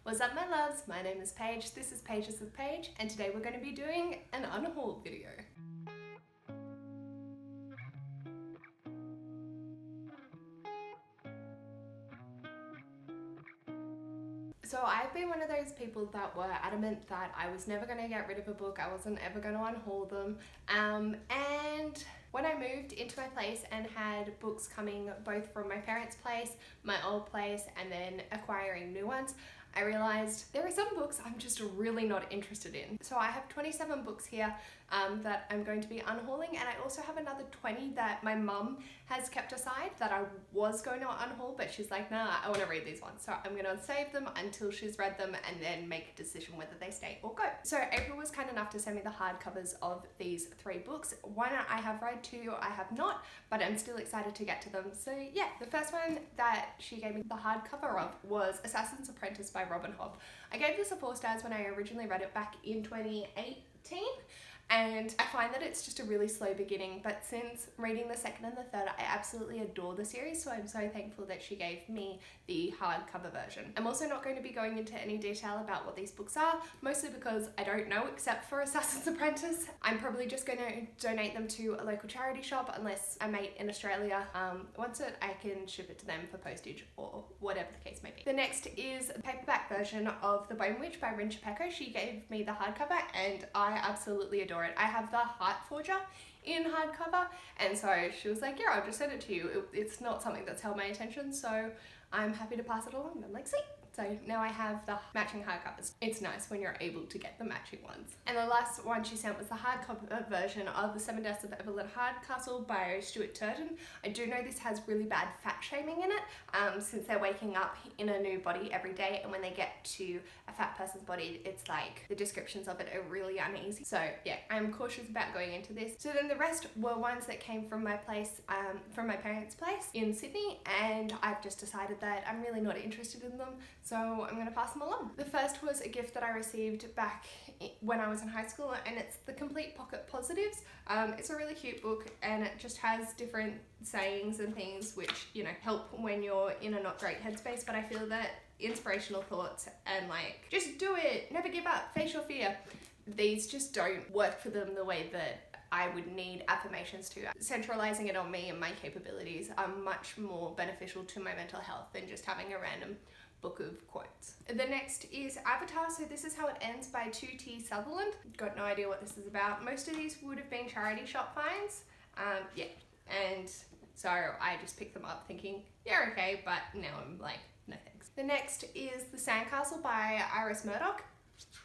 What's up my loves, my name is Paige, this is Pages with Paige, and today we're going to be doing an unhaul video. So I've been one of those people that were adamant that I was never going to get rid of a book, I wasn't ever going to unhaul them, and when I moved into my place and had books coming both from my parents' place, my old place, and then acquiring new ones, I realized there are some books I'm just really not interested in. So I have 27 books here that I'm going to be unhauling, and I also have another 20 that my mum has kept aside that I was going to unhaul, but she's like, nah, I want to read these ones. So I'm going to save them until she's read them and then make a decision whether they stay or go. So April was kind enough to send me the hardcovers of these 3 books. One I have read, 2 I have not, but I'm still excited to get to them. So yeah, the first one that she gave me the hardcover of was Assassin's Apprentice by Robin Hobb. I gave this a 4 stars when I originally read it back in 2018. And I find that it's just a really slow beginning, but since reading the second and the third, I absolutely adore the series, so I'm so thankful that she gave me the hardcover version. I'm also not going to be going into any detail about what these books are, mostly because I don't know except for Assassin's Apprentice. I'm probably just going to donate them to a local charity shop unless a mate in Australia wants it. I can ship it to them for postage or whatever the case may be. The next is a paperback version of The Bone Witch by Rincha Pecco. She gave me the hardcover and I absolutely adore it. I have the Heart Forger in hardcover, and so she was like, yeah, I'll just send it to you. It's not something that's held my attention, so I'm happy to pass it along. And I'm like, sweet. So now I have the matching hardcovers. It's nice when you're able to get the matching ones. And the last one she sent was the hardcover version of The 7 Deaths of Evelyn Hardcastle by Stuart Turton. I do know this has really bad fat shaming in it, since they're waking up in a new body every day, and when they get to a fat person's body, it's like the descriptions of it are really uneasy. So yeah, I'm cautious about going into this. So then the rest were ones that came from my place, from my parents' place in Sydney, and I've just decided that I'm really not interested in them, so I'm going to pass them along. The first was a gift that I received back when I was in high school, and it's The Complete Pocket Positives. It's a really cute book, and it just has different sayings and things which, you know, help when you're in a not great headspace, but I feel that inspirational thoughts and like, just do it, never give up, face your fear, these just don't work for them the way that I would need affirmations to. Centralizing it on me and my capabilities are much more beneficial to my mental health than just having a random book of quotes. The next is Avatar, So This Is How It Ends by 2T Sutherland. Got no idea what this is about. Most of these would have been charity shop finds. Yeah, and so I just picked them up thinking, yeah, okay, but now I'm like, no thanks. The next is The Sandcastle by Iris Murdoch.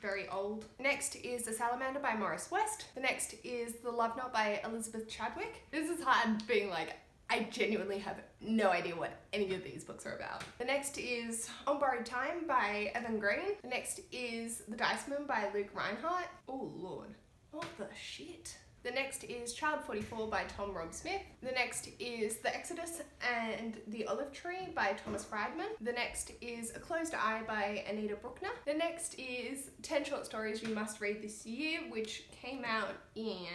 Very old. Next is The Salamander by Morris West. The next is The Love Knot by Elizabeth Chadwick. This is hard being like, I genuinely have no idea what any of these books are about. The next is On Borrowed Time by Evan Green. The next is The Dice Moon by Luke Reinhardt. Oh lord, what the shit? The next is Child 44 by Tom Rob Smith. The next is The Exodus and the Olive Tree by Thomas Friedman. The next is A Closed Eye by Anita Bruckner. The next is 10 Short Stories You Must Read This Year, which came out in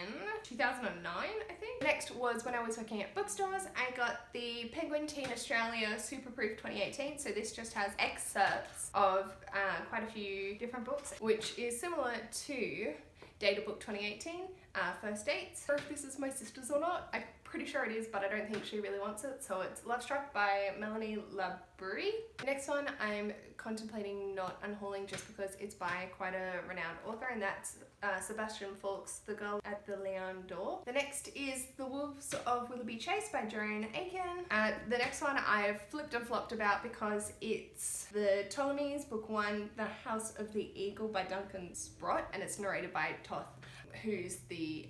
2009, I think. Next was when I was working at bookstores, I got the Penguin Teen Australia Super Proof 2018. So this just has excerpts of quite a few different books, which is similar to Data Book 2018, First Dates. I don't know if this is my sister's or not. I'm pretty sure it is, but I don't think she really wants it. So it's Love Struck by Melanie Labrie. The next one I'm contemplating not unhauling just because it's by quite a renowned author, and that's Sebastian Faulk's The Girl at the Leon Door. The next is The Wolves of Willoughby Chase by Joanne Aiken. The next one I've flipped and flopped about because it's The Ptolemies, Book 1, The House of the Eagle by Duncan Sprott, and it's narrated by Thoth, who's the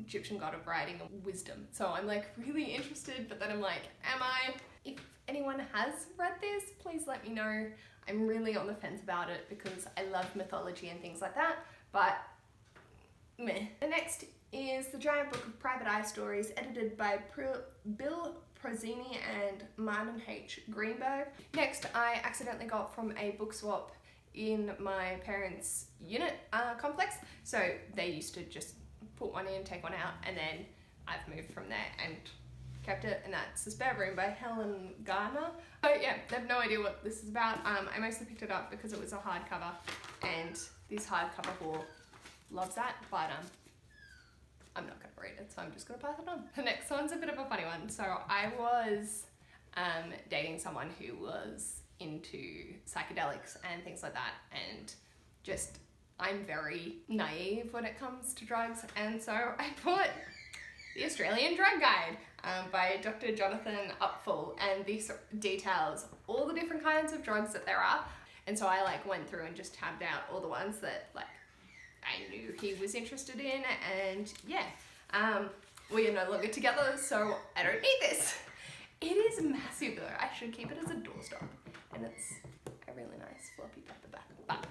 Egyptian god of writing and wisdom. So I'm like really interested, but then I'm like, am I? If anyone has read this, please let me know. I'm really on the fence about it because I love mythology and things like that, but meh. The next is The Giant Book of Private Eye Stories, edited by Bill Prozini and Martin H. Greenberg. Next, I accidentally got from a book swap in my parents' unit complex. So they used to just put one in, take one out, and then I've moved from there and kept it, and that's The Spare Room by Helen Gardner. But yeah, I have no idea what this is about. I mostly picked it up because it was a hardcover, and this hardcover haul loves that, but I'm not going to read it, so I'm just going to pass it on. The next one's a bit of a funny one. So I was dating someone who was into psychedelics and things like that, and just I'm very naive when it comes to drugs, and so I bought the Australian Drug Guide by Dr. Jonathan Upfull, and this details all the different kinds of drugs that there are. And so I like went through and just tabbed out all the ones that like I knew he was interested in, and yeah, we are no longer together, so I don't need this. It is massive though. I should keep it as a doorstop, and it's a really nice floppy paperback, but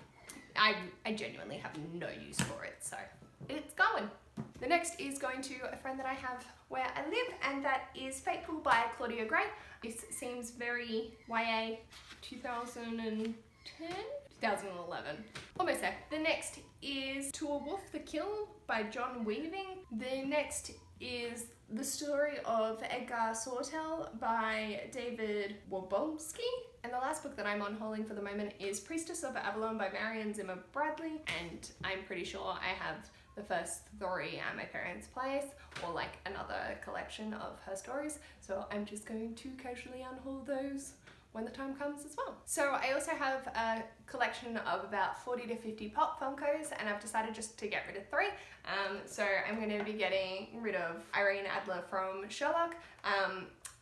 I genuinely have no use for it, so it's going. The next is going to a friend that I have where I live, and that is Fateful by Claudia Gray. This seems very YA 2010? 2011. Almost there. The next is To a Wolf the Kill by John Weaving. The next is The Story of Edgar Sawtelle by David Wabomski. And the last book that I'm unhauling for the moment is Priestess of Avalon by Marion Zimmer Bradley, and I'm pretty sure I have the first 3 at my parents' place, or like another collection of her stories, so I'm just going to casually unhaul those when the time comes as well. So I also have a collection of about 40 to 50 pop Funkos, and I've decided just to get rid of 3. So I'm going to be getting rid of Irene Adler from Sherlock.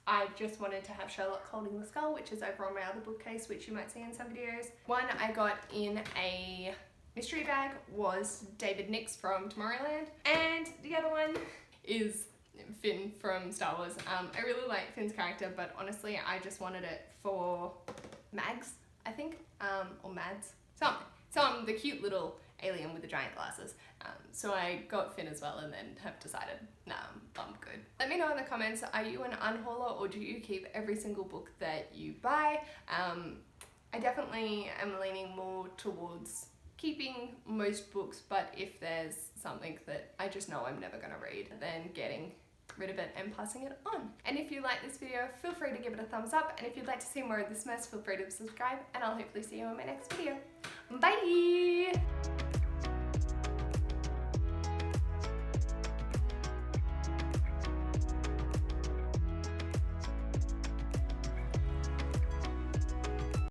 I just wanted to have Sherlock holding the skull, which is over on my other bookcase, which you might see in some videos. One I got in a mystery bag was David Nix from Tomorrowland, and the other one is Finn from Star Wars. I really like Finn's character, but honestly I just wanted it for Mags, I think, or Mads, some the cute little alien with the giant glasses. So I got Finn as well, and then have decided, nah, I'm good. Let me know in the comments, are you an unhauler, or do you keep every single book that you buy? I definitely am leaning more towards keeping most books, but if there's something that I just know I'm never gonna read, then getting rid of it and passing it on. And if you like this video, feel free to give it a thumbs up, and if you'd like to see more of this mess, feel free to subscribe, and I'll hopefully see you in my next video. Bye!